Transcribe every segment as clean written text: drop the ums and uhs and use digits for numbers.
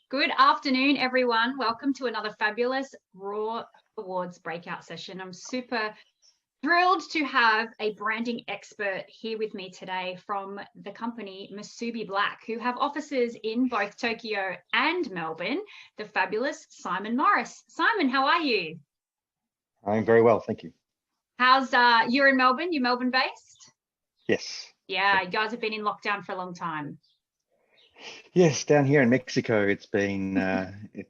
Good afternoon, everyone. Welcome to another fabulous Raw Awards breakout session. I'm super thrilled to have a branding expert here with me today from the company Musubi Black, who have offices in both Tokyo and Melbourne, the fabulous Simon Morris. Simon, how are you? I'm very well, thank you. How's you're in Melbourne? You're Melbourne based? Yes. Yeah, you guys have been in lockdown for a long time. Yes, down here in Mexico, it's been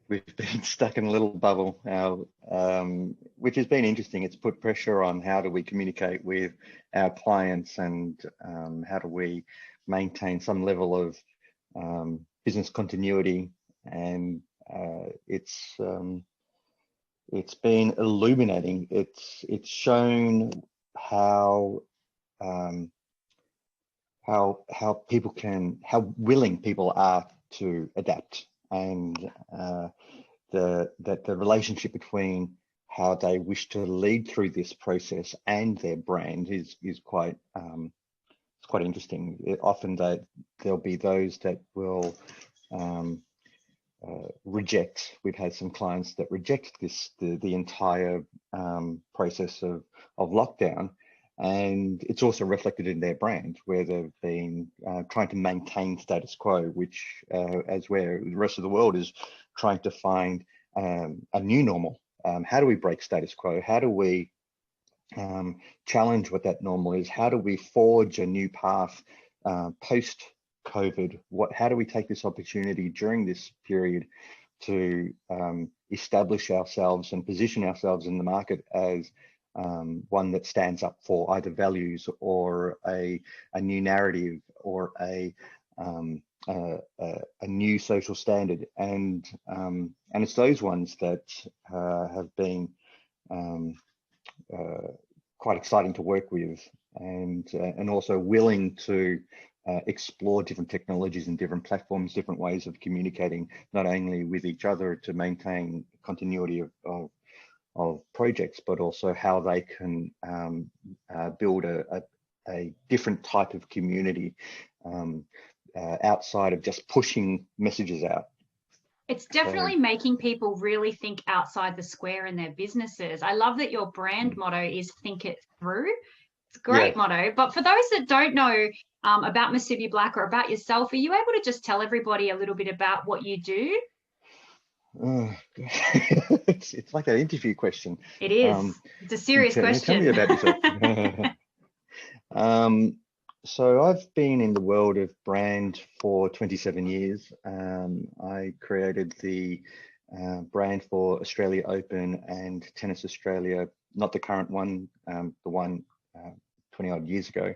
we've been stuck in a little bubble, which has been interesting. It's put pressure on how do we communicate with our clients and how do we maintain some level of business continuity, and it's been illuminating. It's shown how um, how willing people are to adapt, and the relationship between how they wish to lead through this process and their brand is quite it's quite interesting. Often there'll be those that will reject. We've had some clients that reject the entire process of lockdown, and it's also reflected in their brand, where they've been trying to maintain status quo, which as where the rest of the world is trying to find a new normal. How do we break status quo? How do we challenge what that normal is? How do we forge a new path post COVID? How do we take this opportunity during this period to establish ourselves and position ourselves in the market as one that stands up for either values or a new narrative or a new social standard, and it's those ones that have been quite exciting to work with, and also willing to explore different technologies and different platforms, different ways of communicating, not only with each other to maintain continuity of projects, but also how they can build a different type of community outside of just pushing messages out. It's definitely making people really think outside the square in their businesses. I love that your brand motto is think it through. It's a great motto. But for those that don't know about Musubi Black or about yourself, are you able to just tell everybody a little bit about what you do? It's like an interview question. It is. It's a serious question. Tell me about yourself. So I've been in the world of brand for 27 years. I created the brand for Australia Open and Tennis Australia, not the current one, the one 20 odd years ago,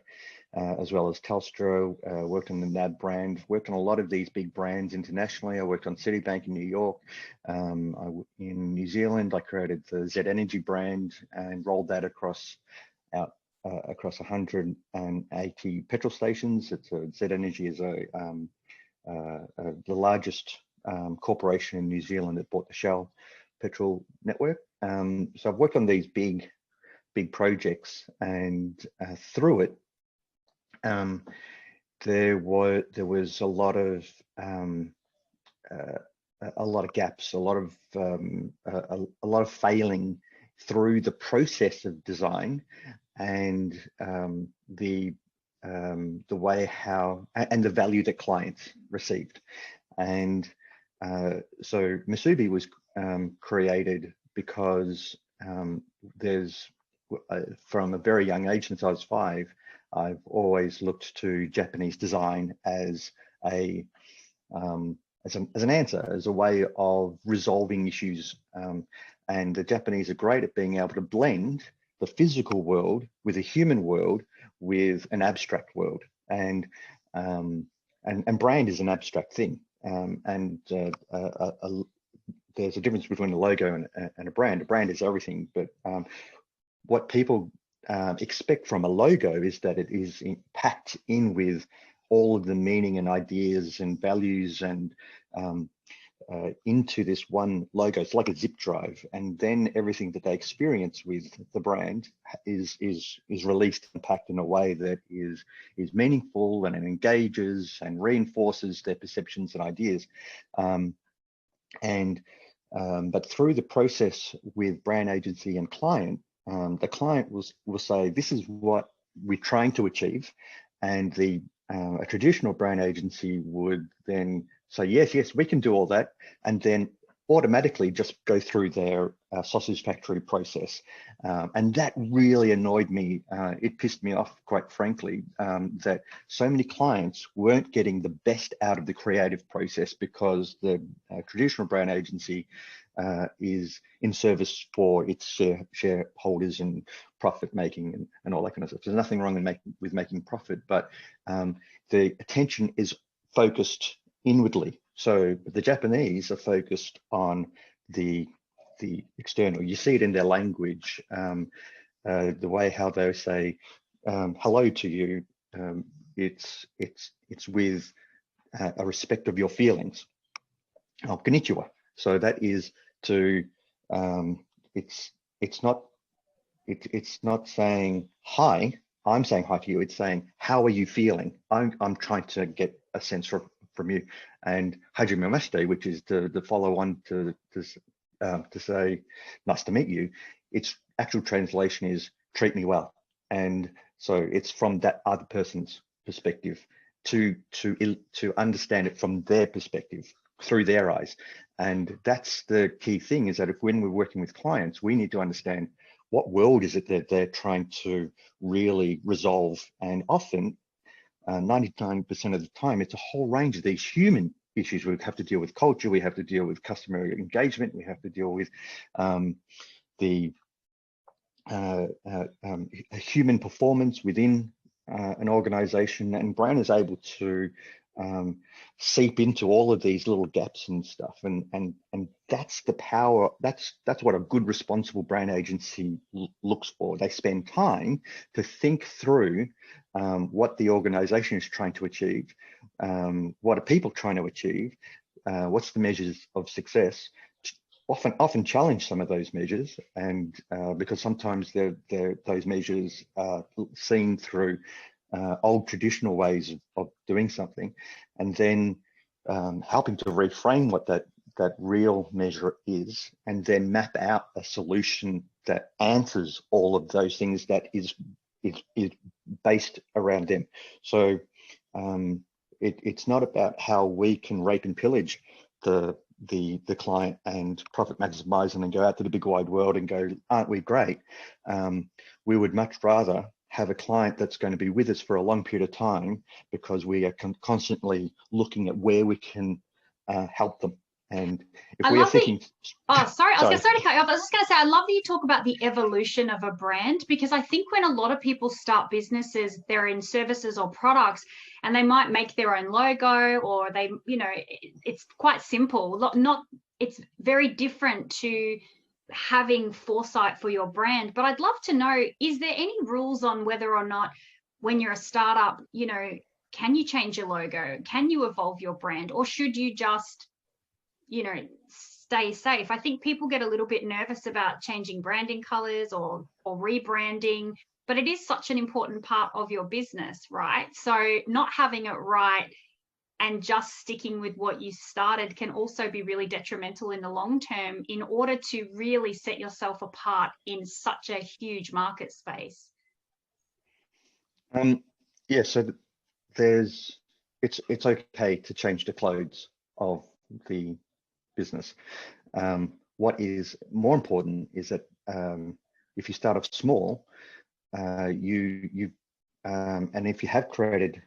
as well as Telstra. Worked on the NAB brand, worked on a lot of these big brands internationally. I worked on Citibank in New York. In New Zealand, I created the Z Energy brand and rolled that across 180 petrol stations. Z Energy is the largest corporation in New Zealand that bought the Shell petrol network. So I've worked on these big projects, and through it, there was a lot of gaps, a lot of failing through the process of design, and the way how and the value that clients received. And so Musubi was created because from a very young age, since I was 5, I've always looked to Japanese design as an answer, as a way of resolving issues. And the Japanese are great at being able to blend the physical world with a human world with an abstract world. And brand is an abstract thing. There's a difference between a logo and a brand. A brand is everything, but what people expect from a logo is that it is packed in with all of the meaning and ideas and values and into this one logo. It's like a zip drive, and then everything that they experience with the brand is released and packed in a way that is meaningful, and it engages and reinforces their perceptions and ideas. And but through the process with brand agency and client, the client will say, this is what we're trying to achieve. And a traditional brand agency would then say, yes, we can do all that. And then automatically just go through their sausage factory process. And that really annoyed me. It pissed me off, quite frankly, that so many clients weren't getting the best out of the creative process because the traditional brand agency is in service for its shareholders and profit making and all that kind of stuff. There's nothing wrong with making profit, but the attention is focused inwardly. So the Japanese are focused on the external. You see it in their language, the way how they say hello to you. It's with a respect of your feelings. Oh, konnichiwa. So that is to it's not saying hi. I'm saying hi to you. It's saying, how are you feeling? I'm trying to get a sense from you. And hajime mashite, which is the follow on to say nice to meet you. Its actual translation is treat me well. And so it's from that other person's perspective to understand it from their perspective through their eyes. And that's the key thing, is that when we're working with clients, we need to understand what world is it that they're trying to really resolve. And often 99% of the time, it's a whole range of these human issues. We have to deal with culture, we have to deal with customer engagement, we have to deal with the human performance within an organization, and brand is able to seep into all of these little gaps and stuff, and that's the power. That's what a good responsible brand agency looks for. They spend time to think through what the organization is trying to achieve, what are people trying to achieve, what's the measures of success. Often challenge some of those measures, and because sometimes those measures are seen through old traditional ways of doing something, and then helping to reframe what that real measure is, and then map out a solution that answers all of those things that is based around them. So it's not about how we can rape and pillage the client and profit maximize and then go out to the big wide world and go, aren't we great? We would much rather have a client that's going to be with us for a long period of time, because we are constantly looking at where we can help them. And if we are thinking, sorry to cut you off. I was just going to say, I love that you talk about the evolution of a brand, because I think when a lot of people start businesses, they're in services or products, and they might make their own logo, or they, it's quite simple. It's very different to having foresight for your brand. But I'd love to know, is there any rules on whether or not, when you're a startup, can you change your logo? Can you evolve your brand? Or should you just stay safe? I think people get a little bit nervous about changing branding colors or rebranding, but it is such an important part of your business, right? So not having it right and just sticking with what you started can also be really detrimental in the long term, in order to really set yourself apart in such a huge market space. Yeah, so it's okay to change the clothes of the business. What is more important is that if you start off small, and if you have created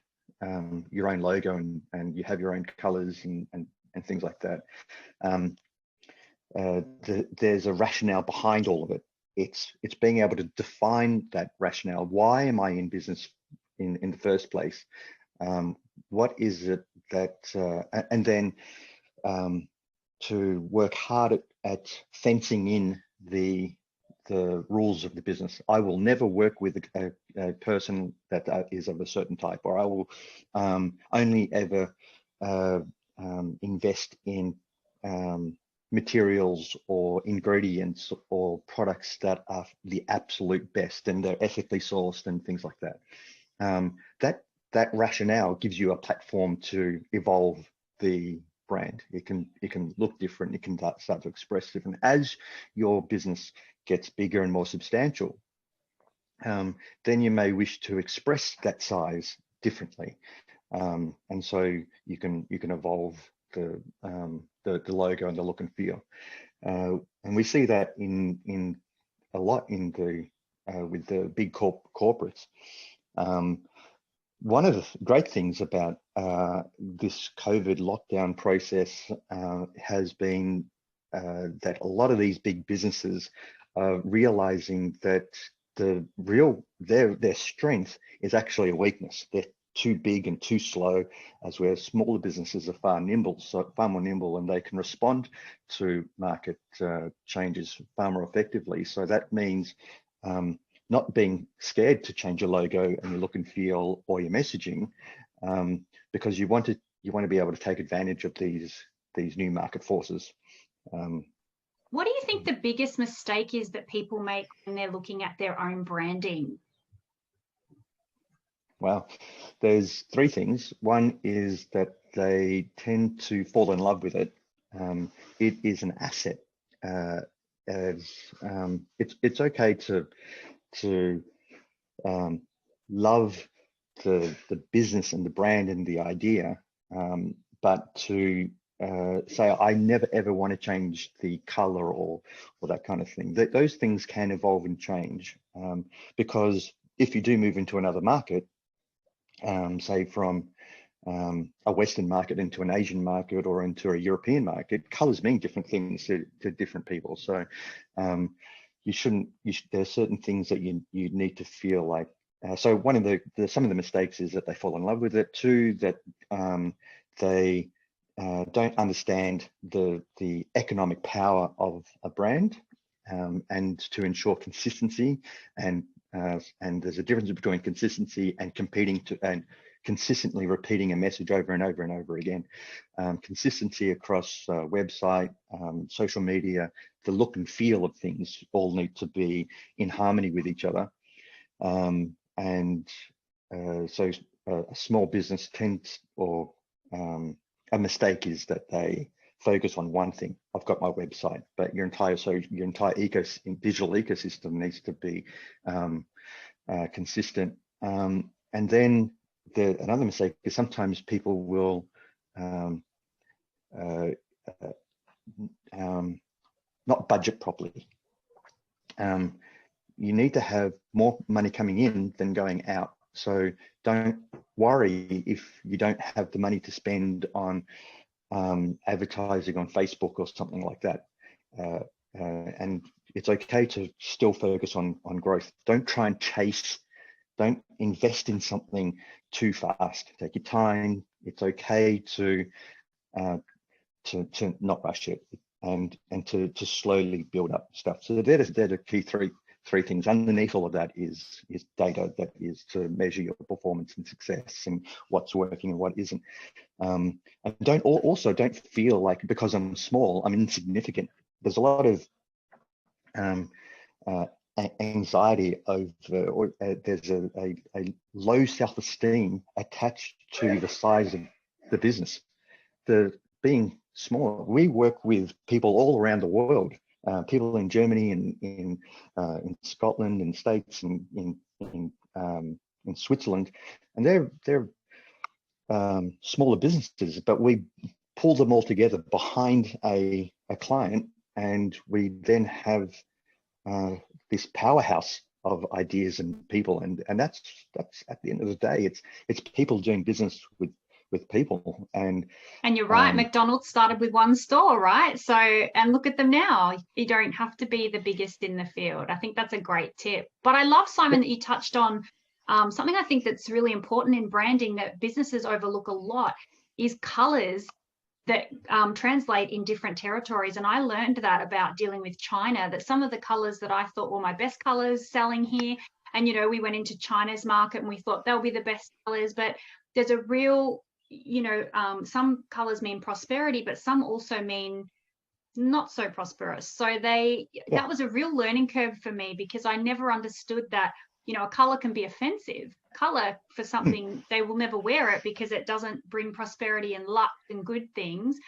your own logo and you have your own colors and things like that, there's a rationale behind all of it. It's being able to define that rationale. Why am I in business in the first place? What is it that, and then to work hard at fencing in the rules of the business. I will never work with a person that is of a certain type, or I will only ever invest in materials or ingredients or products that are the absolute best and they're ethically sourced and things like that. That rationale gives you a platform to evolve the brand. It can look different. It can start to express different. As your business gets bigger and more substantial, then you may wish to express that size differently, and so you can evolve the logo and the look and feel, and we see that in a lot in the with the big corporates. One of the great things about this COVID lockdown process has been that a lot of these big businesses are realizing that their strength is actually a weakness. They're too big and too slow, as where smaller businesses are far more nimble, and they can respond to market changes far more effectively. So that means not being scared to change your logo and your look and feel or your messaging, because you want to be able to take advantage of these new market forces. What do you think the biggest mistake is that people make when they're looking at their own branding? Well, there's three things. One is that they tend to fall in love with it. It is an asset. It's okay to love the business and the brand and the idea, but to say I never ever want to change the color or that kind of thing. Those things can evolve and change, because if you do move into another market, say from a Western market into an Asian market or into a European market, colors mean different things to different people. So there's certain things that you need to feel like. So one of some of the mistakes is that they fall in love with it. Two, that they don't understand the economic power of a brand, and to ensure consistency, and there's a difference between consistency and and consistently repeating a message over and over and over again. Consistency across website, social media, the look and feel of things all need to be in harmony with each other. So a small business a mistake is that they focus on one thing. I've got my website, but your entire digital ecosystem needs to be consistent. And then another mistake is sometimes people will not budget properly. You need to have more money coming in than going out. So don't worry if you don't have the money to spend on advertising on Facebook or something like that. And it's okay to still focus on growth. Don't try and don't invest in something too fast. Take your time. It's okay to not rush it, and to slowly build up stuff. So they're the key three things. Underneath all of that is data that is to measure your performance and success and what's working and what isn't. And don't feel like because I'm small, I'm insignificant. There's a lot of anxiety over, or there's a low self-esteem attached to the size of the business. Being small, we work with people all around the world. People in Germany and in Scotland and States and in Switzerland, and they're smaller businesses, but we pull them all together behind a client, and we then have this powerhouse of ideas and people, and that's at the end of the day, it's people doing business with people. And you're right, McDonald's started with one store, right? So, and look at them now. You don't have to be the biggest in the field. I think that's a great tip. But I love, Simon, that you touched on something I think that's really important in branding that businesses overlook a lot is colors that translate in different territories. And I learned that about dealing with China, that some of the colors that I thought were my best colors selling here, and we went into China's market and we thought they'll be the best colors, but there's a real some colors mean prosperity, but some also mean not so prosperous. So that was a real learning curve for me, because I never understood that a color can be offensive. Color for something, they will never wear it because it doesn't bring prosperity and luck and good things.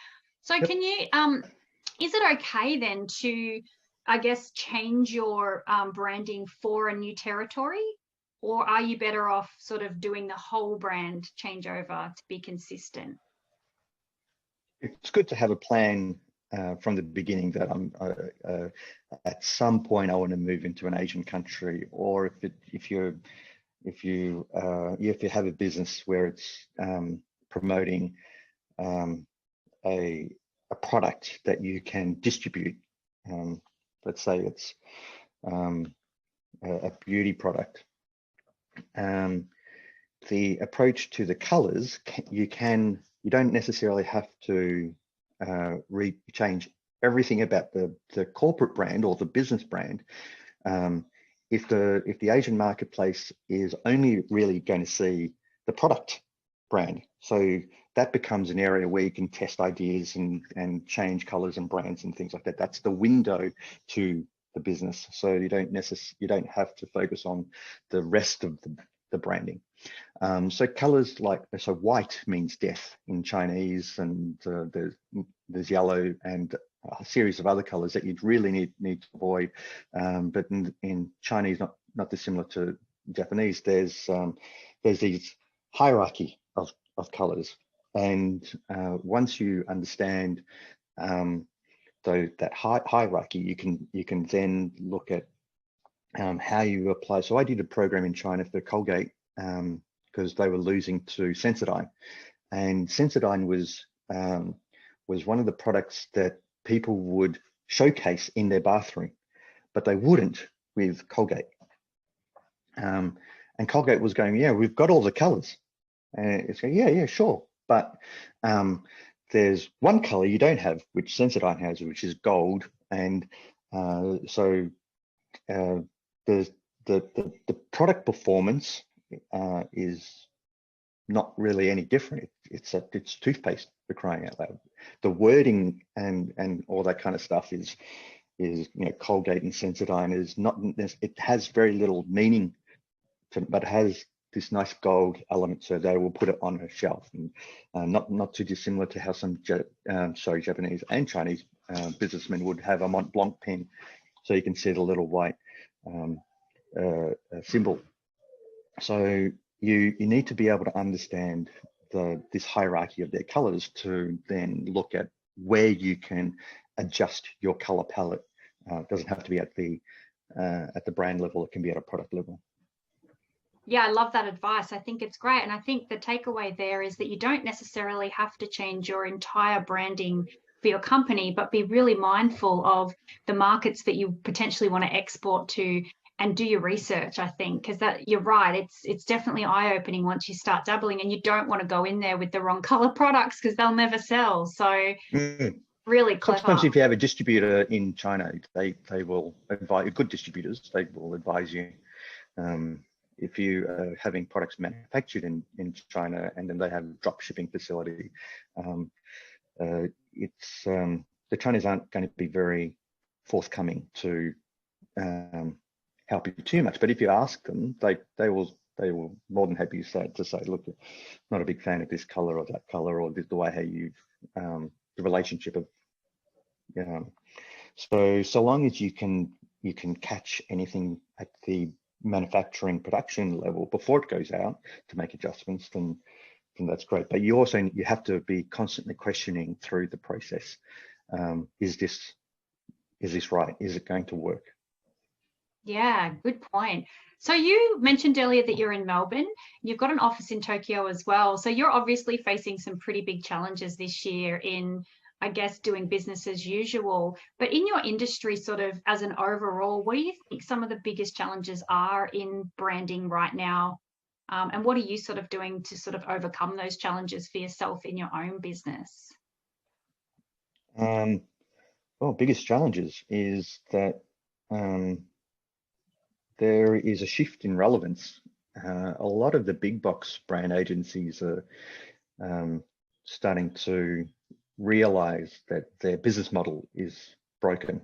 So can you, is it okay then to, I guess, change your branding for a new territory? Or are you better off sort of doing the whole brand changeover to be consistent? It's good to have a plan from the beginning that I'm at some point I want to move into an Asian country, or if you have a business where it's promoting a product that you can distribute. Let's say it's a beauty product. The approach to the colors, you don't necessarily have to change everything about the corporate brand or the business brand. If the Asian marketplace is only really going to see the product brand, so that becomes an area where you can test ideas and change colors and brands and things like that. That's the window to the business. So you don't have to focus on the rest of the branding. So colors so white means death in Chinese, and there's yellow and a series of other colors that you'd really need to avoid. But in Chinese, not dissimilar to Japanese, there's these hierarchy of colors. And once you understand that hierarchy, you can then look at how you apply. So I did a program in China for Colgate because they were losing to Sensodyne, and Sensodyne was one of the products that people would showcase in their bathroom, but they wouldn't with Colgate. And Colgate was going, yeah, we've got all the colors. And it's going, yeah, sure. But there's one color you don't have, which Sensodyne has, which is gold. And so the product performance is not really any different. It's toothpaste, for crying out loud. The wording and all that kind of stuff is Colgate and Sensodyne is not. It has very little meaning, but it has this nice gold element, so they will put it on a shelf, and not too dissimilar to how some Japanese and Chinese businessmen would have a Mont Blanc pen, so you can see the little white symbol. So you need to be able to understand this hierarchy of their colors to then look at where you can adjust your color palette. It doesn't have to be at the brand level, it can be at a product level. Yeah, I love that advice. I think it's great. And I think the takeaway there is that you don't necessarily have to change your entire branding for your company, but be really mindful of the markets that you potentially want to export to and do your research, I think, because that you're right. It's definitely eye-opening once you start dabbling, and you don't want to go in there with the wrong color products because they'll never sell. So really clever. Sometimes if you have a distributor in China, they will advise, good distributors, they will advise you. If you are having products manufactured in China and then they have a drop shipping facility, the Chinese aren't going to be very forthcoming to help you too much. But if you ask them, they will more than happy to say, look, I'm not a big fan of this color or that color, or the way how you've the relationship of. So long as you can catch anything at the manufacturing production level before it goes out to make adjustments, then that's great. But you have to be constantly questioning through the process. Is this right? Is it going to work? Yeah, good point. So you mentioned earlier that you're in Melbourne. You've got an office in Tokyo as well. So you're obviously facing some pretty big challenges this year in, I guess, doing business as usual. But in your industry, sort of as an overall, what do you think some of the biggest challenges are in branding right now? And what are you sort of doing to sort of overcome those challenges for yourself in your own business? Well, biggest challenges is that there is a shift in relevance. A lot of the big box brand agencies are starting to realize that their business model is broken.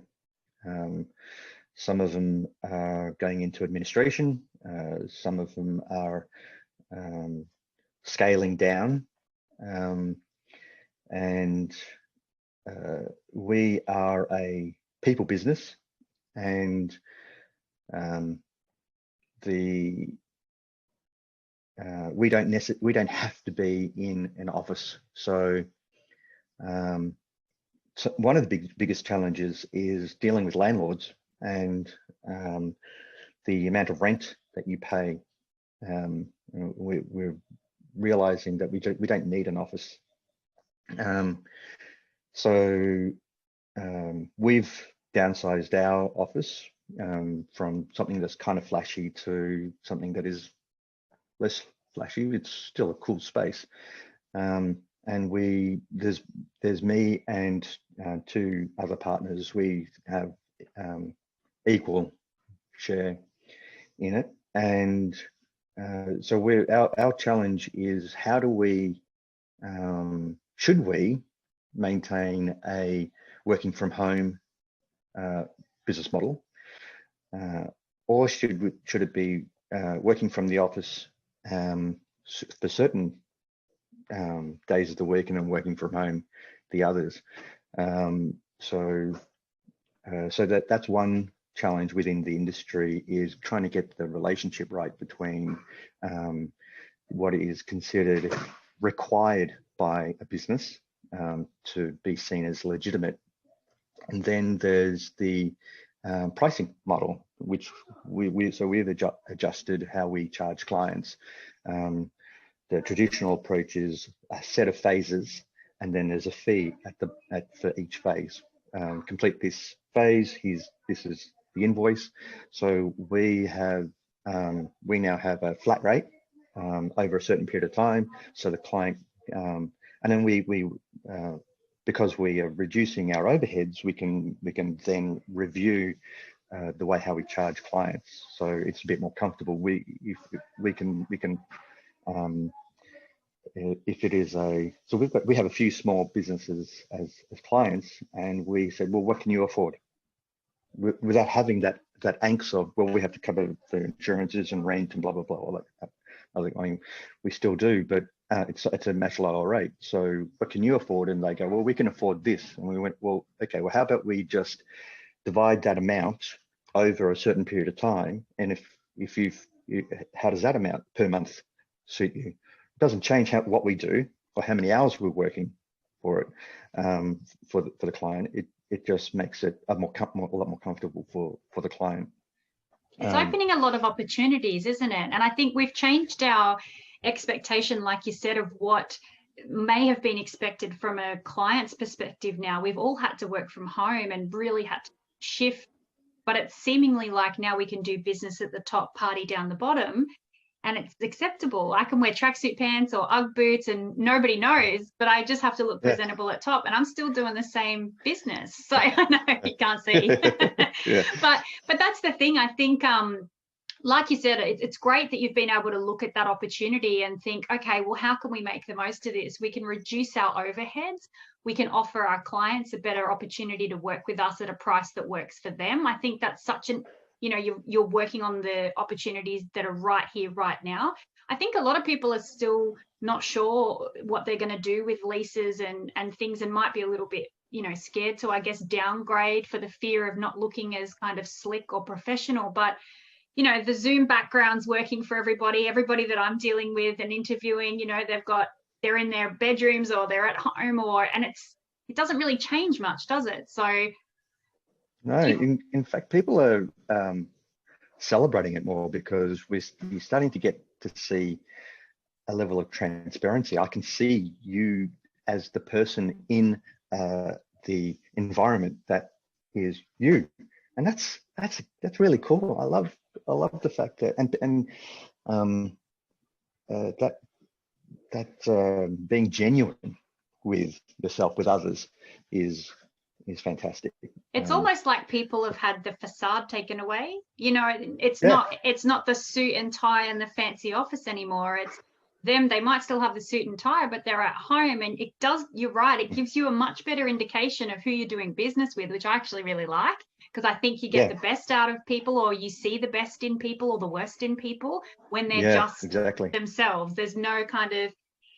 Some of them are going into administration Some of them are scaling down, and we are a people business, and we don't have to be in an office. So, so one of the biggest challenges is dealing with landlords and the amount of rent that you pay. We're realizing that we don't need an office. So we've downsized our office from something that's kind of flashy to something that is less flashy. It's still a cool space. And there's me and two other partners. We have equal share in it, and so our challenge is, how do we should we maintain a working from home business model, or should it be working from the office for certain days of the week and then working from home the others? So that's one challenge within the industry, is trying to get the relationship right between what is considered required by a business to be seen as legitimate, and then there's the pricing model, which we've adjusted how we charge clients. The traditional approach is a set of phases, and then there's a fee for each phase. Complete this phase, this is the invoice. So we now have a flat rate over a certain period of time. So the client, and then we because we are reducing our overheads, we can then review the way how we charge clients. So it's a bit more comfortable. If it is so we have a few small businesses as clients, and we said, well, what can you afford? Without having that angst of, well, we have to cover the insurances and rent and blah blah blah. All that. I mean, we still do, but it's a much lower rate. So what can you afford? And they go, well, we can afford this. And we went, well, okay, well, how about we just divide that amount over a certain period of time? And how does that amount per month suit you? It doesn't change what we do or how many hours we're working for it, for the client. It just makes it a lot more comfortable for the client. It's opening a lot of opportunities, isn't it? And I think we've changed our expectation, like you said, of what may have been expected from a client's perspective. Now we've all had to work from home and really had to shift, but it's seemingly like now we can do business at the top, party down the bottom, and it's acceptable. I can wear tracksuit pants or Ugg boots and nobody knows, but I just have to look presentable at top, and I'm still doing the same business. So I know you can't see. Yeah. But that's the thing. I think, like you said, it's great that you've been able to look at that opportunity and think, okay, well, how can we make the most of this? We can reduce our overheads. We can offer our clients a better opportunity to work with us at a price that works for them. I think that's such an, you're working on the opportunities that are right here, right now. I think a lot of people are still not sure what they're going to do with leases and things, and might be a little bit, scared to, I guess, downgrade for the fear of not looking as kind of slick or professional. But, the Zoom background's working for everybody that I'm dealing with and interviewing, they're in their bedrooms or they're at home, and it doesn't really change much, does it? So no, in fact, people are celebrating it more, because you're starting to get to see a level of transparency. I can see you as the person in the environment that is you, and that's really cool. I love the fact that being genuine with yourself, with others, is fantastic. It's almost like people have had the facade taken away. It's not the suit and tie and the fancy office anymore. It's them. They might still have the suit and tie, but they're at home, and you're right, it gives you a much better indication of who you're doing business with, which I actually really like, because I think you get the best out of people, or you see the best in people or the worst in people when they're just themselves. There's no kind of,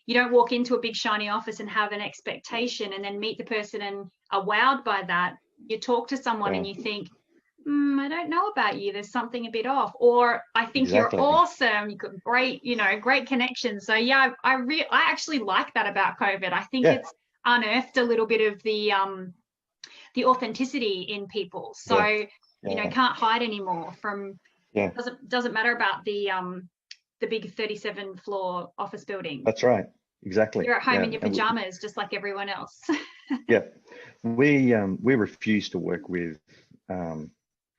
you don't walk into a big shiny office and have an expectation and then meet the person and are wowed by that. You talk to someone and you think, I don't know about you, there's something a bit off, or I think you're awesome, you've got great, great connections. So yeah, I actually like that about COVID. I think it's unearthed a little bit of the authenticity in people. So can't hide anymore from doesn't matter about the big 37 floor office building. That's right. Exactly. You're at home in your pajamas, just like everyone else. We refuse to work with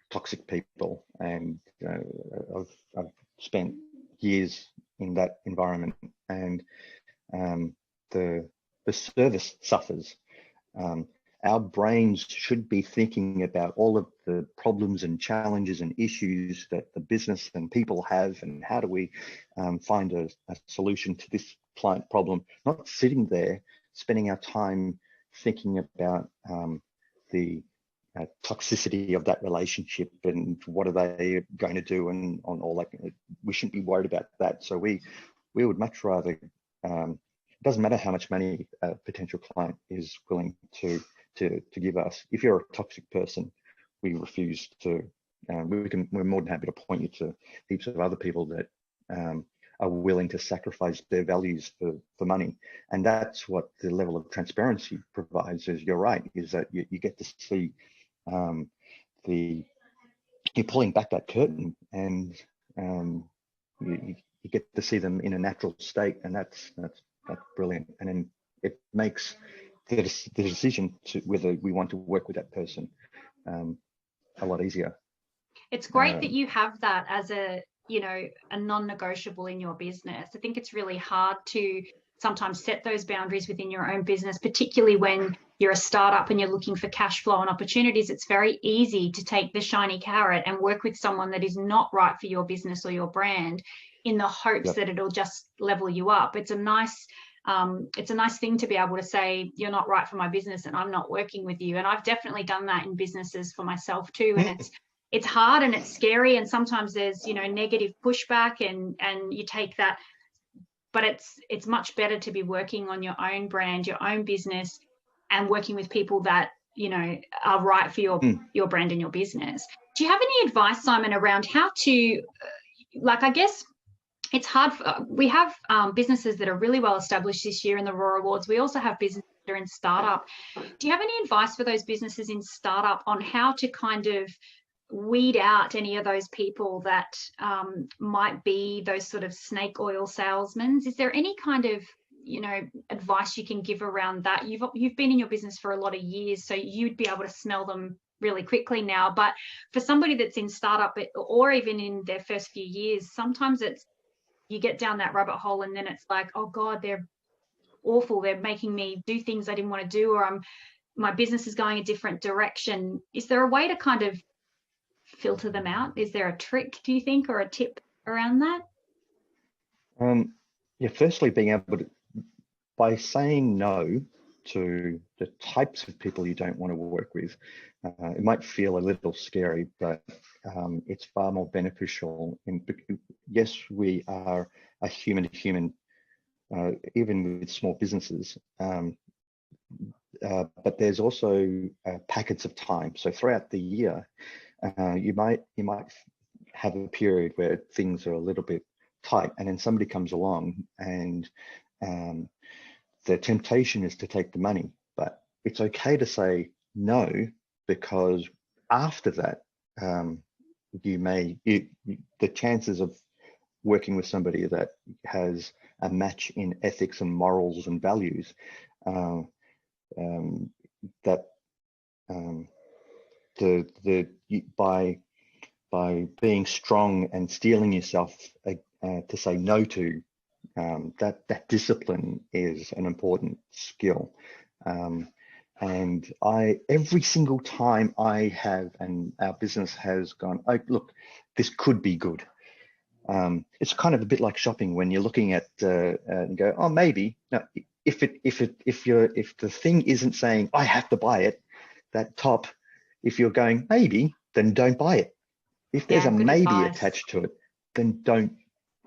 toxic people, and I've spent years in that environment, and the service suffers. Our brains should be thinking about all of the problems and challenges and issues that the business and people have, and how do we find a solution to this client problem, not sitting there spending our time thinking about the toxicity of that relationship and what are they going to do, and on all that. We shouldn't be worried about that. So we would much rather, it doesn't matter how much money a potential client is willing to give us. If you're a toxic person, we refuse to. We're more than happy to point you to heaps of other people that are willing to sacrifice their values for money. And that's what the level of transparency provides. Is you're right, is that you get to see you're pulling back that curtain, and you get to see them in a natural state, and that's brilliant. And then it makes the decision to whether we want to work with that person a lot easier. It's great that you have that as a non-negotiable in your business. I think it's really hard to sometimes set those boundaries within your own business, particularly when you're a startup and you're looking for cash flow and opportunities. It's very easy to take the shiny carrot and work with someone that is not right for your business or your brand in the hopes that it'll just level you up. It's a nice thing to be able to say, you're not right for my business and I'm not working with you. And I've definitely done that in businesses for myself too. And it's hard and it's scary, and sometimes there's negative pushback, and you take that, but it's much better to be working on your own brand, your own business, and working with people that are right for your brand and your business. Do you have any advice, Simon, around how to, I guess it's hard we have businesses that are really well established this year in the Raw Awards. We also have businesses that are in startup. Do you have any advice for those businesses in startup on how to kind of weed out any of those people that might be those sort of snake oil salesmen? Is there any kind of advice you can give around that? You've been in your business for a lot of years, so you'd be able to smell them really quickly now. But for somebody that's in startup or even in their first few years, sometimes you get down that rabbit hole and then it's like, oh God, they're awful. They're making me do things I didn't want to do, or my business is going a different direction. Is there a way to kind of filter them out? Is there a trick, do you think, or a tip around that? Firstly, being able to, by saying no to the types of people you don't want to work with, it might feel a little scary, but it's far more beneficial. Yes, we are a human to human, even with small businesses, but there's also packets of time. So throughout the year, you might have a period where things are a little bit tight, and then somebody comes along and the temptation is to take the money, but it's okay to say no, because after that, the chances of working with somebody that has a match in ethics and morals and values, by being strong and steeling yourself to say no to, that discipline is an important skill. And every single time I have, and our business has gone, oh, look, this could be good. It's kind of a bit like shopping when you're looking at and go, oh, maybe. No, if the thing isn't saying I have to buy it, that top, If you're going maybe, then don't buy it. If there's Yeah, a good maybe advice. attached to it, then don't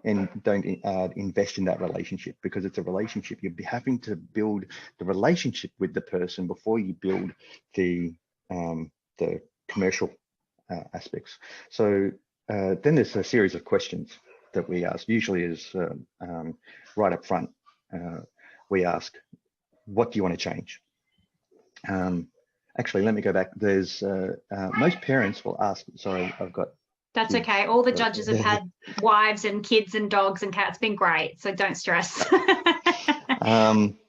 invest in that relationship, because it's a relationship. You'll be having to build the relationship with the person before you build the commercial aspects. So then there's a series of questions that we ask. Usually is right up front. We ask, what do you want to change? Actually, let me go back. There's most parents will ask. Sorry, I've got. That's kids. okay. All the judges have had wives and kids and dogs and cats. It's been great. So don't stress.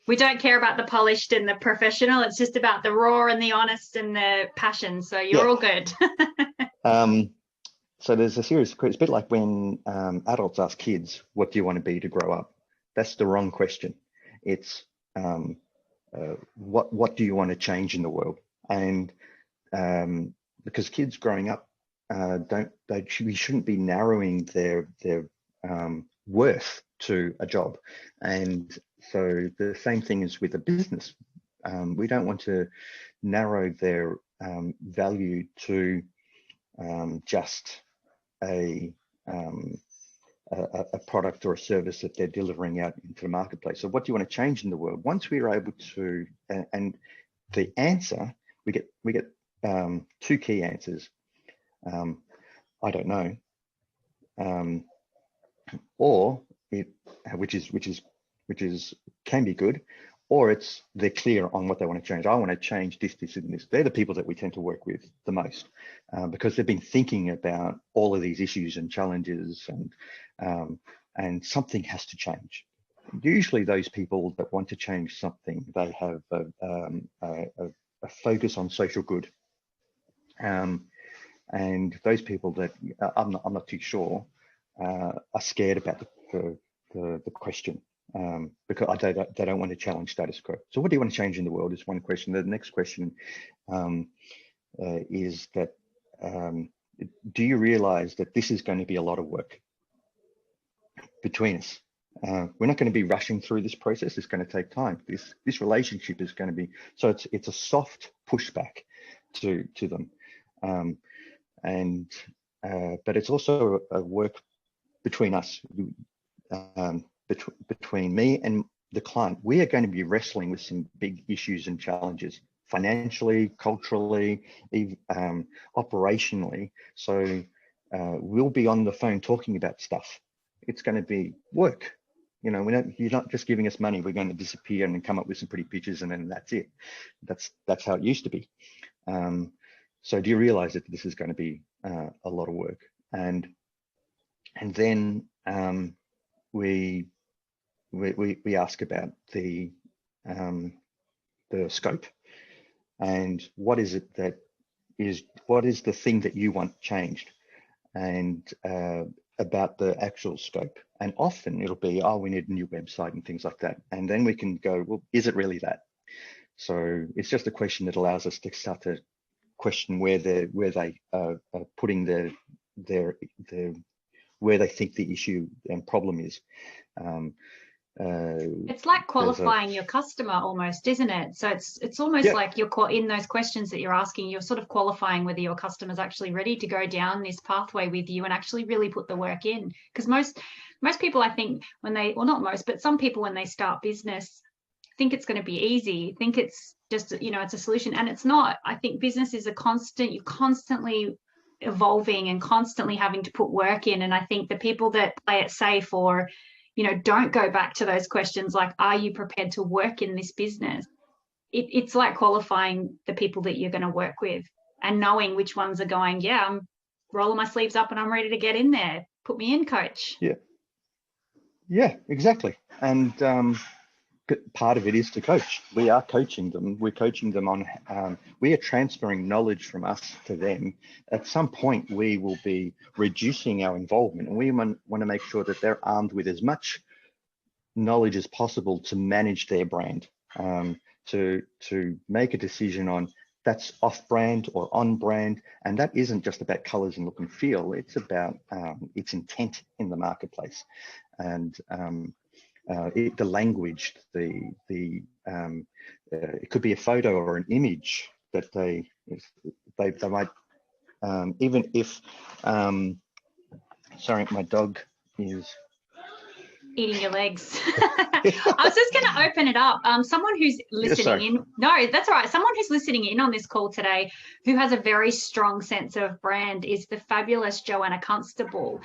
We don't care about the polished and the professional. It's just about the raw and the honest and the passion. So you're all good. So there's a series. It's a bit like when adults ask kids, what do you want to be to grow up? That's the wrong question. It's what do you want to change in the world? And because kids growing up we shouldn't be narrowing their worth to a job. And so the same thing is with a business. We don't want to narrow their value to just a product or a service that they're delivering out into the marketplace. So what do you want to change in the world? Once we are able to, and the answer, we get two key answers. I don't know, or which can be good, or it's they're clear on what they want to change. I want to change this, this, and this. They're the people that we tend to work with the most because they've been thinking about all of these issues and challenges, and something has to change. Usually, those people that want to change something, they have a focus on social good. And those people that I'm not too sure are scared about the question because they don't want to challenge status quo. So what do you want to change in the world is one question. The next question is that do you realize that this is going to be a lot of work between us? We're not going to be rushing through this process. It's going to take time. This relationship is going to be, so it's a soft pushback to them. But it's also a work between us, between me and the client. We are going to be wrestling with some big issues and challenges, financially, culturally, operationally. So we'll be on the phone talking about stuff. It's going to be work. You know, you're not just giving us money. We're going to disappear and come up with some pretty pictures, and then that's it. That's how it used to be. So do you realize that this is going to be a lot of work? And then we ask about the scope, and what is the thing that you want changed, and about the actual scope. And often it'll be, oh, we need a new website and things like that. And then we can go, well, is it really that? So it's just a question that allows us to start to question where they are putting where they think the issue and problem is. It's like qualifying your customer almost, isn't it? So it's almost like you're in those questions that you're asking, you're sort of qualifying whether your customer's actually ready to go down this pathway with you and actually really put the work in. Because most people, I think, not most, but some people when they start business think it's going to be easy, think it's just, it's a solution, and it's not. I think business is you're constantly evolving and constantly having to put work in. And I think the people that play it safe or don't go back to those questions like, are you prepared to work in this business? It's like qualifying the people that you're going to work with and knowing which ones are going, yeah, I'm rolling my sleeves up and I'm ready to get in there. Put me in, coach. Yeah, exactly. And part of it is to coach. We are coaching them. We're coaching them on, we are transferring knowledge from us to them. At some point, we will be reducing our involvement, and we want to make sure that they're armed with as much knowledge as possible to manage their brand, to make a decision on that's off brand or on brand. And that isn't just about colors and look and feel. It's about its intent in the marketplace. And the language, it could be a photo or an image that they they might, even if, sorry, my dog is eating your legs. I was just going to open it up. Someone who's listening in. No, that's all right. Someone who's listening in on this call today who has a very strong sense of brand is the fabulous Joanna Constable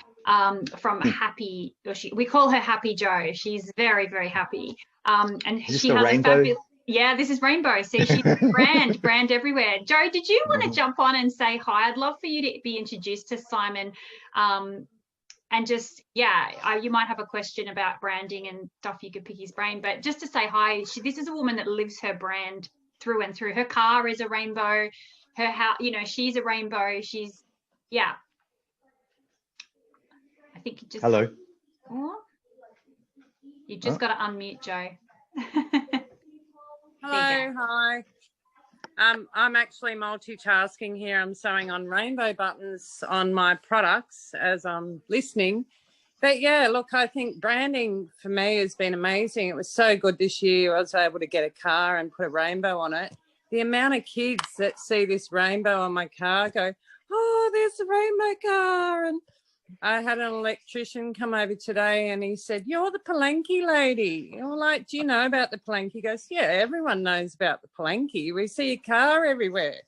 from Happy. We call her Happy Jo. She's very, very happy. And she has a fabulous. Yeah, this is Rainbow. See, she's brand everywhere. Jo, did you want to jump on and say hi? I'd love for you to be introduced to Simon. And just, you might have a question about branding and stuff. You could pick his brain, but just to say hi, this is a woman that lives her brand through and through. Her car is a rainbow. Her house, she's a rainbow. She's, I think you just. Hello. Oh, you just got to unmute, Jo. Hello, hi. I'm actually multitasking here. I'm sewing on rainbow buttons on my products as I'm listening. But yeah, look, I think branding for me has been amazing. It was so good this year. I was able to get a car and put a rainbow on it. The amount of kids that see this rainbow on my car go, oh, there's the rainbow car. And I had an electrician come over today and he said, you're the Palanque lady. You're like, do you know about the Palanque? He goes, yeah, everyone knows about the Palanque. We see a car everywhere.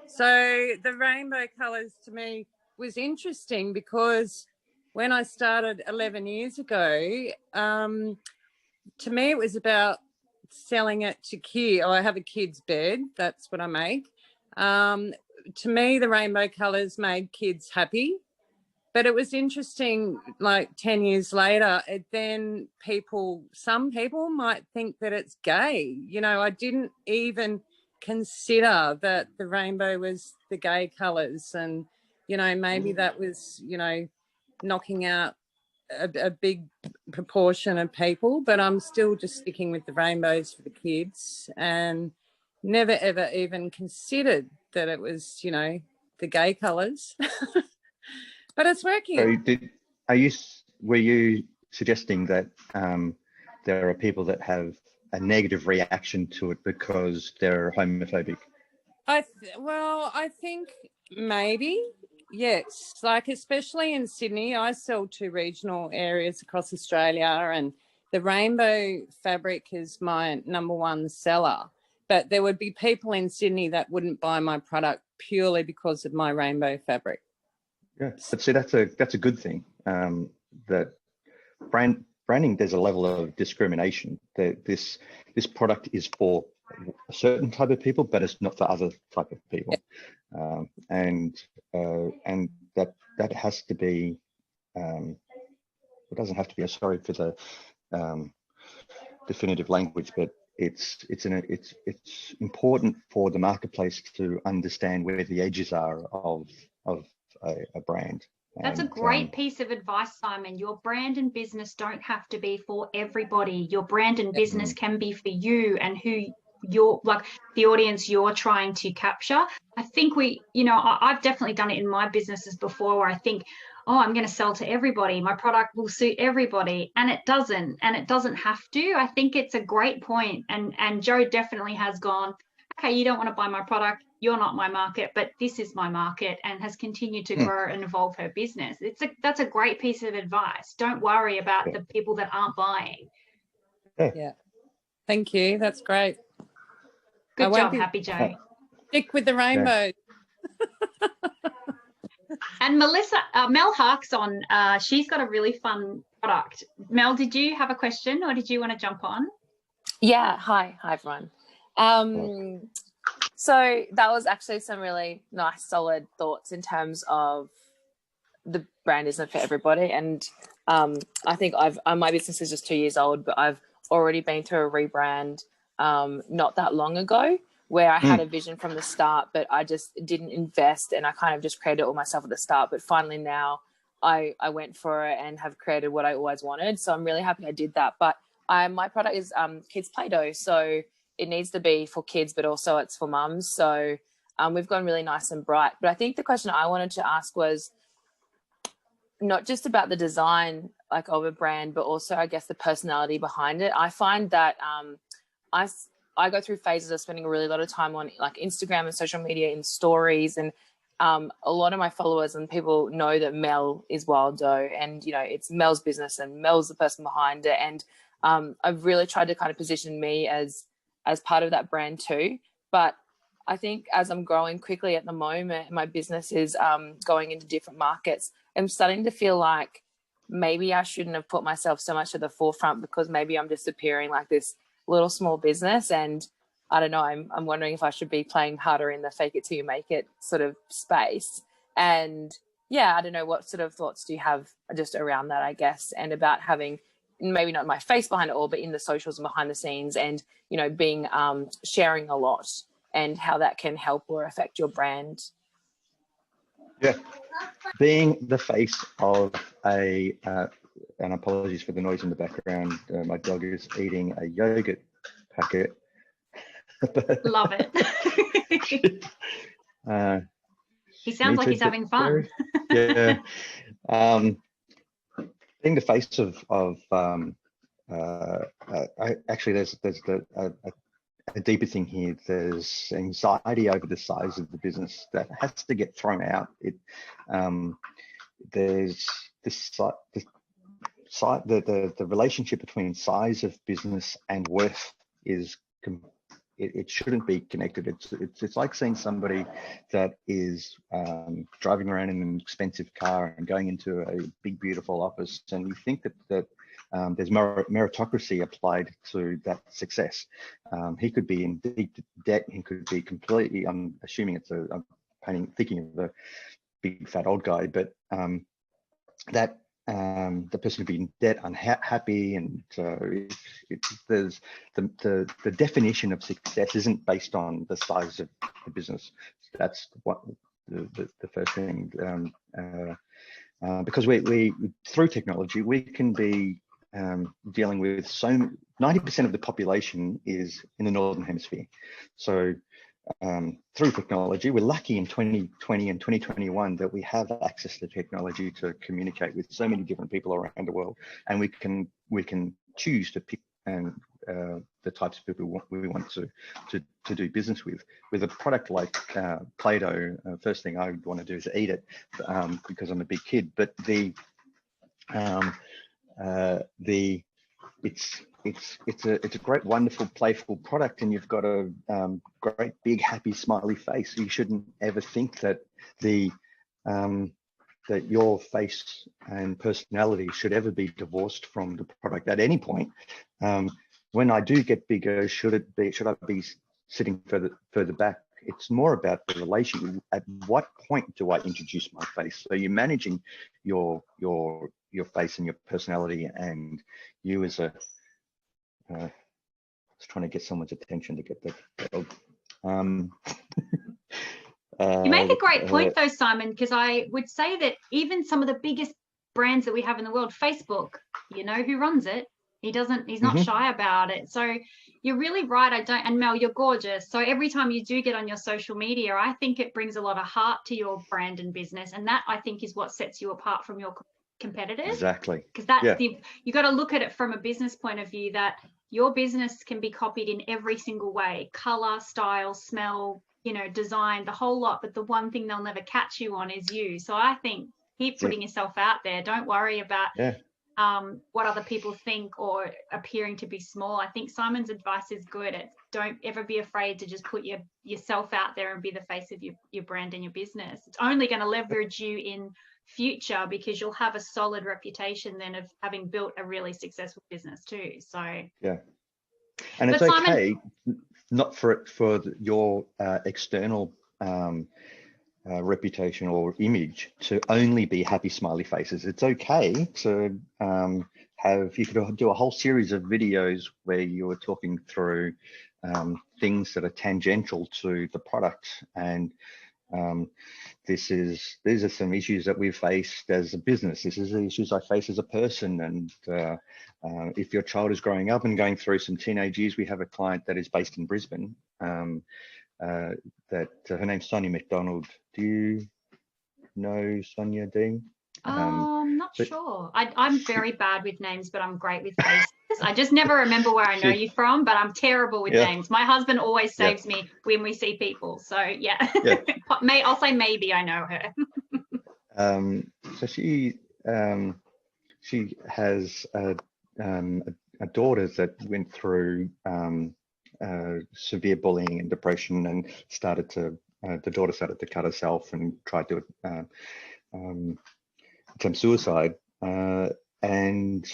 So the rainbow colours to me was interesting because when I started 11 years ago, to me it was about selling it to kids. I have a kid's bed. That's what I make. To me, the rainbow colours made kids happy. But it was interesting, like 10 years later, some people might think that it's gay. I didn't even consider that the rainbow was the gay colours and, maybe that was, knocking out a big proportion of people, but I'm still just sticking with the rainbows for the kids and never, ever even considered that it was, the gay colours. But it's working. So were you suggesting that there are people that have a negative reaction to it because they're homophobic? I think maybe, yes. Like especially in Sydney, I sell to regional areas across Australia and the rainbow fabric is my number one seller. But there would be people in Sydney that wouldn't buy my product purely because of my rainbow fabric. Yeah, but see, that's a good thing. That branding, there's a level of discrimination. That this product is for a certain type of people, but it's not for other type of people. Yeah. And that has to be. It doesn't have to be. Sorry for the definitive language, but it's important for the marketplace to understand where the edges are of a brand. That's a great piece of advice, Simon. Your brand and business don't have to be for everybody. Your brand and business can be for you and who you're, like the audience you're trying to capture. I think I've definitely done it in my businesses before where I think, oh, I'm going to sell to everybody. My product will suit everybody. And it doesn't have to. I think it's a great point. And Jo definitely has gone, okay, you don't want to buy my product. You're not my market, but this is my market, and has continued to grow and evolve her business. That's a great piece of advice. Don't worry about the people that aren't buying. Yeah. Thank you. That's great. Good job, Happy Jo. Stick with the rainbow. Yeah. And Mel Hark's on. She's got a really fun product. Mel, did you have a question or did you want to jump on? Yeah. Hi, everyone. So that was actually some really nice, solid thoughts in terms of the brand isn't for everybody. And I think my business is just 2 years old, but I've already been through a rebrand not that long ago where I had a vision from the start, but I just didn't invest and I kind of just created it all myself at the start. But finally now I went for it and have created what I always wanted. So I'm really happy I did that. But my product is kids Play-Doh. So it needs to be for kids, but also it's for mums. So we've gone really nice and bright. But I think the question I wanted to ask was not just about the design of a brand, but also I guess the personality behind it. I find that I go through phases of spending a really lot of time on like Instagram and social media in stories, and a lot of my followers and people know that Mel is Wild Dough, and you know it's Mel's business and Mel's the person behind it, and I've really tried to kind of position me as part of that brand too. But I think as I'm growing quickly at the moment, my business is going into different markets. I'm starting to feel like maybe I shouldn't have put myself so much at the forefront, because maybe I'm just appearing like this little small business, and I don't know, I'm wondering if I should be playing harder in the fake it till you make it sort of space. And yeah, I don't know, what sort of thoughts do you have just around that, I guess, and about having maybe not my face behind it all, but in the socials and behind the scenes, and you know, being sharing a lot, and how that can help or affect your brand. Yeah, being the face of a, and apologies for the noise in the background, my dog is eating a yogurt packet. Love it. He sounds like he's having fun. Yeah. Being the face of actually, there's a deeper thing here. There's anxiety over the size of the business that has to get thrown out. There's the relationship between size of business and worth is it shouldn't be connected. It's like seeing somebody that is driving around in an expensive car and going into a big beautiful office, and you think that there's meritocracy applied to that success. He could be in deep debt. He could be completely, I'm assuming I'm thinking of a big fat old guy, but the person could be in debt, unhappy, and there's the definition of success isn't based on the size of the business. That's what the first thing, because we through technology we can be dealing with 90% of the population is in the Northern Hemisphere. So through technology, we're lucky in 2020 and 2021 that we have access to technology to communicate with so many different people around the world, and we can choose to pick the types of people we want to do business with. With a product like Play-Doh, first thing I would want to do is eat it because I'm a big kid. But it's a great, wonderful, playful product, and you've got a great, big, happy, smiley face. You shouldn't ever think that that your face and personality should ever be divorced from the product at any point. When I do get bigger, should I be sitting further back? It's more about the relation. At what point do I introduce my face? So you're managing your face and your personality, and you as a I was trying to get someone's attention to get the dog. You make a great point though, Simon, because I would say that even some of the biggest brands that we have in the world, Facebook, you know who runs it. He's not shy about it. So you're really right. And Mel, you're gorgeous. So every time you do get on your social media, I think it brings a lot of heart to your brand and business. And that, I think, is what sets you apart from your competitors. Exactly. Because you got to look at it from a business point of view, that your business can be copied in every single way: color, style, smell, design, the whole lot. But the one thing they'll never catch you on is you. So I think keep putting yourself out there. Don't worry about what other people think or appearing to be small. I think Simon's advice is good. Don't ever be afraid to just put yourself out there and be the face of your brand and your business. It's only going to leverage you in future, because you'll have a solid reputation then of having built a really successful business too. So and it's okay not for your external reputation or image to only be happy smiley faces. It's okay to you could do a whole series of videos where you are talking through things that are tangential to the product, and these are some issues that we've faced as a business. This is the issues I face as a person. And if your child is growing up and going through some teenage years, we have a client that is based in Brisbane, that her name's Sonia McDonald. Do you know Sonia Dean? I'm not sure. I'm very bad with names, but I'm great with faces. I just never remember where I know you from, but I'm terrible with names. My husband always saves me when we see people. So yeah. I'll say maybe I know her. So she has a daughter that went through severe bullying and depression, and the daughter started to cut herself and tried to attempt suicide. And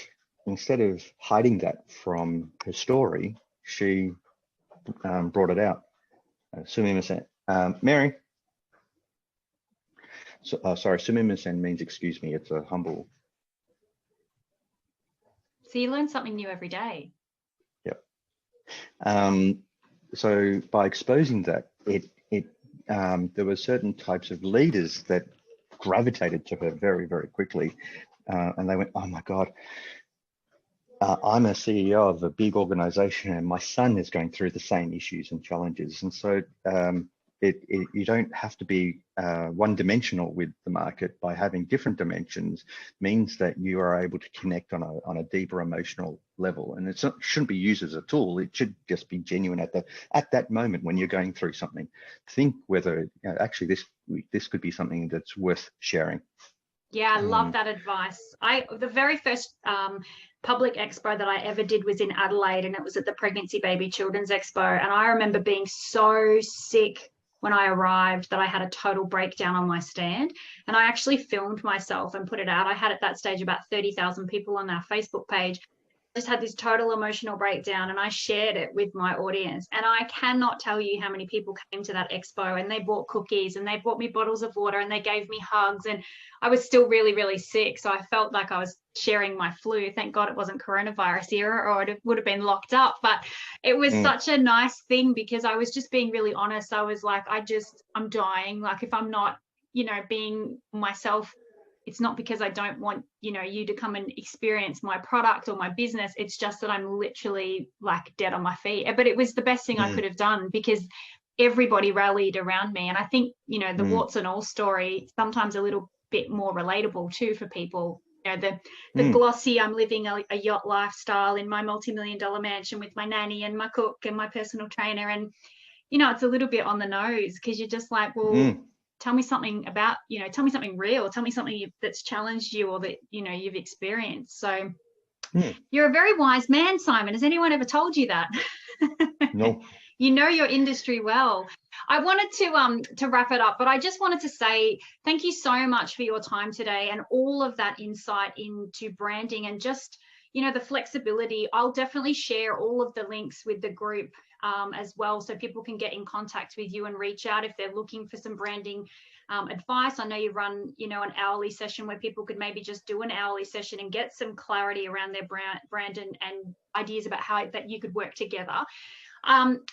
instead of hiding that from her story, she brought it out. Mary. Sorry, sumimasen means excuse me. It's a humble. So you learn something new every day. Yep. So by exposing that, there were certain types of leaders that gravitated to her very, very quickly, and they went, "Oh my God, I'm a CEO of a big organization, and my son is going through the same issues and challenges." And so you don't have to be one-dimensional with the market. By having different dimensions means that you are able to connect on a deeper emotional level, and shouldn't be used as a tool. It should just be genuine at that moment when you're going through something. Think whether actually this could be something that's worth sharing. Yeah, I love that advice. The very first public expo that I ever did was in Adelaide, and it was at the Pregnancy Baby Children's Expo. And I remember being so sick when I arrived that I had a total breakdown on my stand. And I actually filmed myself and put it out. I had at that stage about 30,000 people on our Facebook page. I just had this total emotional breakdown, and I shared it with my audience. And I cannot tell you how many people came to that expo, and they bought cookies, and they bought me bottles of water, and they gave me hugs. And I was still really, really sick. So I felt like I was sharing my flu. Thank God it wasn't coronavirus era, or it would have been locked up. But it was such a nice thing, because I was just being really honest. I was like, I'm dying. Like, if I'm not, being myself, it's not because I don't want, you to come and experience my product or my business. It's just that I'm literally like dead on my feet. But it was the best thing I could have done, because everybody rallied around me. And I think, the warts and all story, sometimes a little bit more relatable too for people. The glossy, I'm living a yacht lifestyle in my multi-million-dollar mansion with my nanny and my cook and my personal trainer. And, it's a little bit on the nose, because you're just like, well, tell me something about, tell me something real, tell me something that's challenged you or that, you've experienced. So you're a very wise man, Simon. Has anyone ever told you that? No. You know your industry well. I wanted to wrap it up, but I just wanted to say thank you so much for your time today and all of that insight into branding and just, the flexibility. I'll definitely share all of the links with the group as well, so people can get in contact with you and reach out if they're looking for some branding advice. I know you run, an hourly session where people could maybe just do an hourly session and get some clarity around their brand and ideas about how that you could work together.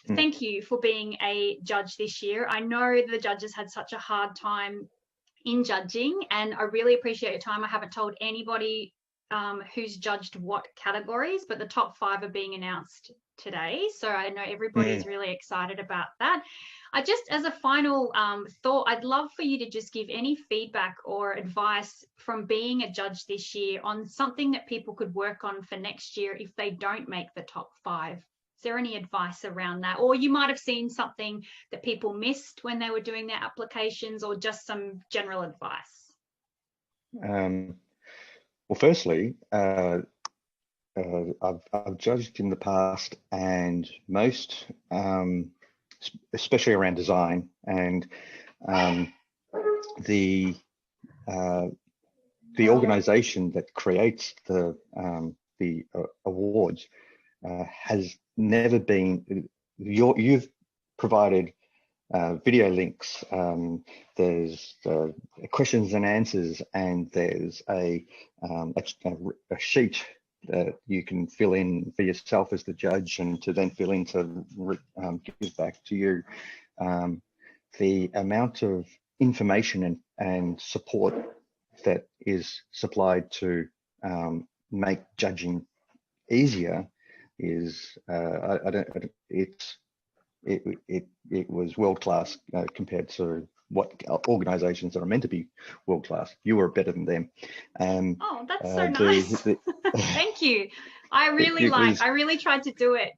Thank you for being a judge this year. I know the judges had such a hard time in judging, and I really appreciate your time. I haven't told anybody who's judged what categories, but the top 5 are being announced today. So I know everybody's really excited about that. I just, as a final thought, I'd love for you to just give any feedback or advice from being a judge this year on something that people could work on for next year if they don't make the top 5. Is there any advice around that? Or you might have seen something that people missed when they were doing their applications, or just some general advice? Well, firstly, I've judged in the past, and most, especially around design and the organisation that creates the awards has never been. You've provided video links. There's questions and answers, and there's a sheet that you can fill in for yourself as the judge, and to then fill in to give back to you. The amount of information and support that is supplied to make judging easier is it was world class compared to what organizations that are meant to be world class. You were better than them. Oh, that's so nice. Thank you. I really was, I really tried to do it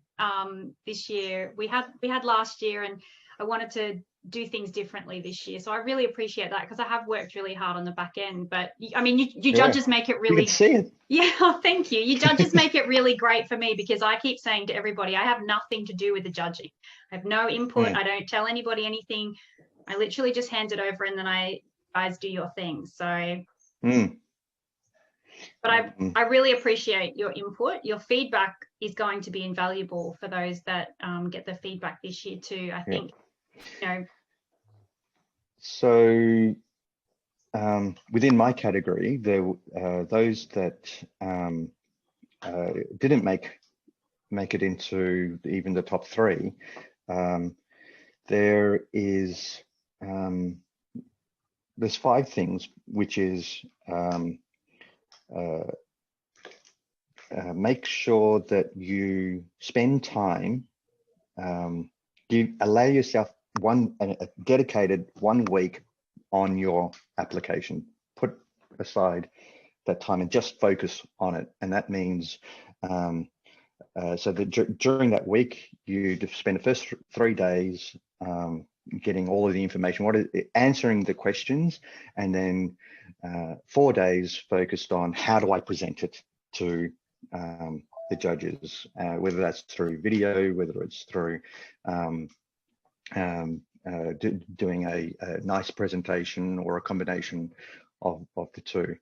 this year. We had last year, and I wanted to do things differently this year. So I really appreciate that, because I have worked really hard on the back end. But I mean, you judges make it really. You can see it. Yeah, thank you. You judges make it really great for me, because I keep saying to everybody, I have nothing to do with the judging. I have no input. I don't tell anybody anything. I literally just hand it over, and then you guys do your thing. So. But I really appreciate your input. Your feedback is going to be invaluable for those that get the feedback this year too. I think, you know. So within my category, there those that didn't make it into even the top 3. There is there's 5 things, which is make sure that you spend time, you allow yourself a dedicated 1 week on your application. Put aside that time and just focus on it. And that means so that during that week, you spend the first 3 days getting all of the information, answering the questions, and then 4 days focused on how do I present it to the judges, whether that's through video, whether it's through doing a nice presentation, or a combination of the two.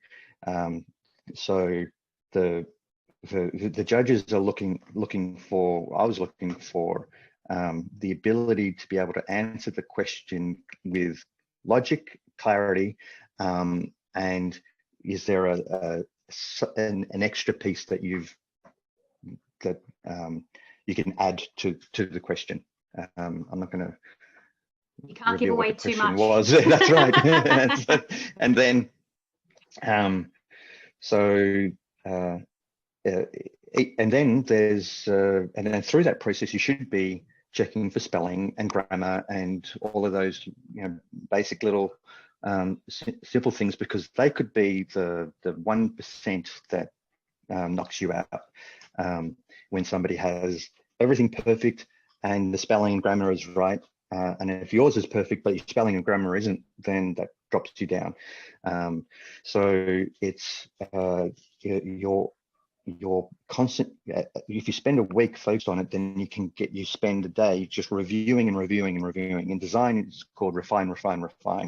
So the judges are looking for, I was looking for the ability to be able to answer the question with logic, clarity, and is there an extra piece that you can add to the question. I'm not going to. You can't give away too much. That's right. And then, and then there's, and then through that process, you should be checking for spelling and grammar and all of those, basic little simple things, because they could be the 1% that knocks you out. When somebody has everything perfect and the spelling and grammar is right, and if yours is perfect but your spelling and grammar isn't, then that drops you down. So it's your constant, if you spend a week focused on it, then you spend a day just reviewing and reviewing and reviewing. In design, it's called refine,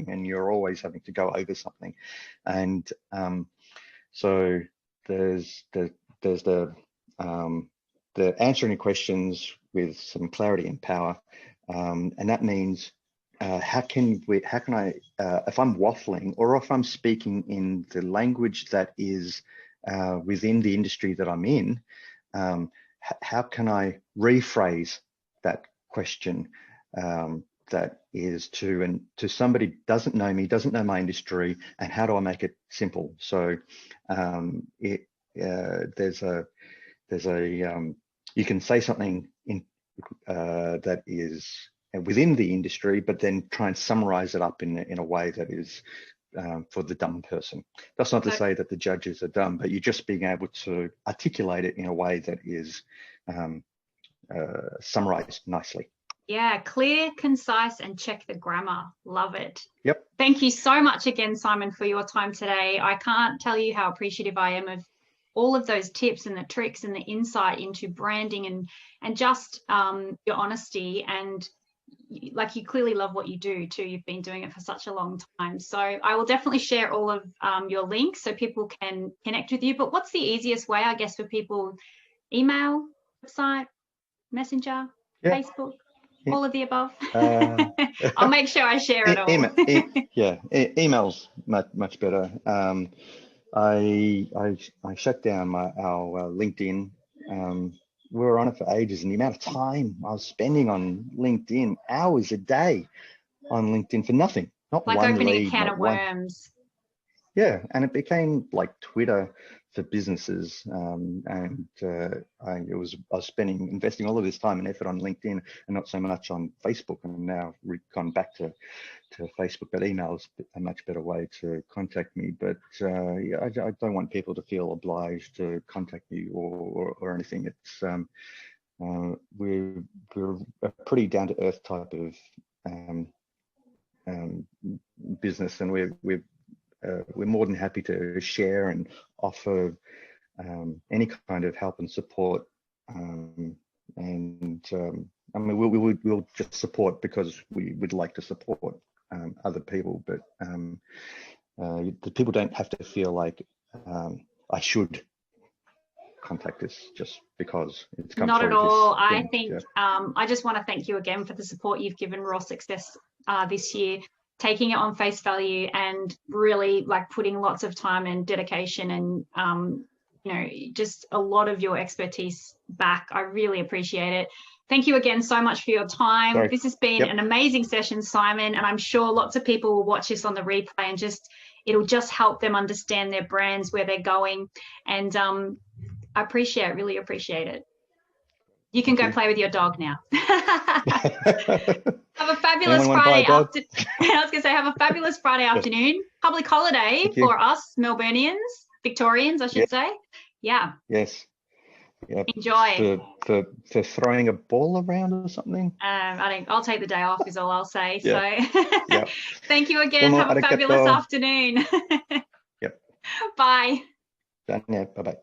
and you're always having to go over something. And so there's the answering questions with some clarity and power, and that means how can I, if I'm waffling or if I'm speaking in the language that is within the industry that I'm in, how can I rephrase that question that is to somebody doesn't know me, doesn't know my industry, and how do I make it simple? So there's a you can say something in that is within the industry, but then try and summarize it up in a way that is for the dumb person. That's not to say that the judges are dumb, but you're just being able to articulate it in a way that is summarized nicely. Yeah, clear, concise, and check the grammar. Love it. Yep. Thank you so much again, Simon, for your time today. I can't tell you how appreciative I am of all of those tips and the tricks and the insight into branding and just your honesty, and like, you clearly love what you do too. You've been doing it for such a long time. So I will definitely share all of your links so people can connect with you. But what's the easiest way, I guess, for people? Email, website, messenger, Facebook, all of the above? I'll make sure I share it all. Email's much better. I shut down our LinkedIn. We were on it for ages, and the amount of time I was spending on LinkedIn, hours a day on LinkedIn for nothing, not like one opening lead, a can of worms. Yeah, and it became like Twitter businesses, and I was investing all of this time and effort on LinkedIn and not so much on Facebook, and now we've gone back to Facebook, but email is a much better way to contact me. But yeah, I don't want people to feel obliged to contact me or anything. It's we're a pretty down to earth type of business, and we're more than happy to share and offer any kind of help and support. I mean, we'll just support because we would like to support other people, but the people don't have to feel like I should contact us just because it's come Not through at all. this I thing. think I just want to thank you again for the support you've given Raw Success this year, taking it on face value and really like putting lots of time and dedication and you know, just a lot of your expertise back. I really appreciate it. Thank you again so much for your time. Sorry. This has been an amazing session, Simon, and I'm sure lots of people will watch this on the replay and it'll just help them understand their brands, where they're going. And I really appreciate it. You can go play with your dog now. Have a fabulous Friday afternoon. I was going to say, have a fabulous Friday afternoon. Public holiday for us Melburnians, Victorians, I should say. Yeah. Yes. Yep. Enjoy. For throwing a ball around or something. I'll take the day off is all I'll say. Yeah. So Yep. Thank you again. Have a fabulous afternoon. Yep. Bye. Done. Yeah. Bye-bye.